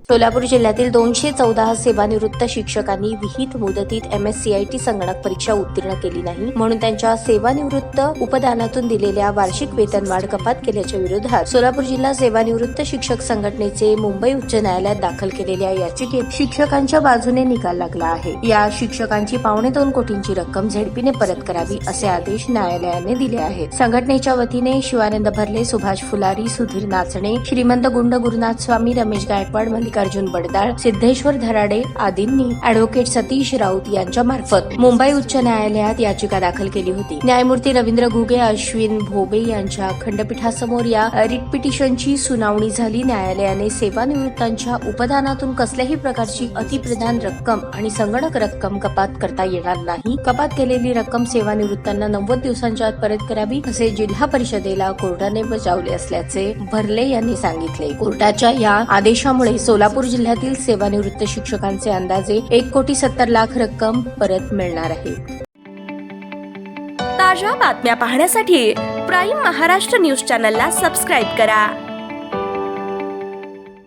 सोलापूर जिल्ह्यातील 214 सेवानिवृत्त शिक्षकांनी विहित मुदतीत MSCIT संगणक परीक्षा उत्तीर्ण केली नाही म्हणून त्यांच्या सेवानिवृत्त उपदानातून दिलेल्या वार्षिक वेतनवाढ कपात केल्याच्या विरोधात सोलापूर जिल्हा सेवानिवृत्त शिक्षक संघटनेचे मुंबई उच्च न्यायालयात दाखल केलेल्या याचिकेत शिक्षकांच्या बाजूने निकाल लागला आहे। या शिक्षकांची 2.25 कोटींची रक्कम झेडपीने परत करावी असे आदेश न्यायालयाने दिले आहेत। संघटनेच्या वतीने शिवानंद भरले, सुभाष फुलारी, सुधीर नाचणे, श्रीमंत गुंड गुरुनाथ स्वामी, रमेश गायकवाड, मल्लिकार्जुन बडदाळ, सिद्धेश्वर धराडे आदींनी अॅडव्होकेट सतीश राऊत यांच्या मार्फत मुंबई उच्च न्यायालयात याचिका दाखल केली होती। न्यायमूर्ती रवींद्र घुगे, अश्विन भोबे यांच्या खंडपीठासमोर या रिट पिटिशनची सुनावणी झाली। न्यायालयाने सेवानिवृत्तांच्या उपदानातून कसल्याही प्रकारची अतिप्रधान रक्कम आणि संगणक रक्कम कपात करता येणार नाही। कपात केलेली रक्कम सेवानिवृत्तांना 90 दिवसांच्या आत परत करावी असे जिल्हा परिषदेला कोर्टाने बजावले असल्याचे भरले यांनी सांगितले। कोर्टाच्या या आदेशामुळे सोलापूर जिल्ह्यातील सेवानिवृत्त शिक्षकांचे अंदाजे 1,70,00,000 रक्कम परत मिळणार आहे। ताज्या बातम्या पाहण्यासाठी प्राईम महाराष्ट्र न्यूज चॅनलला सबस्क्राईब करा।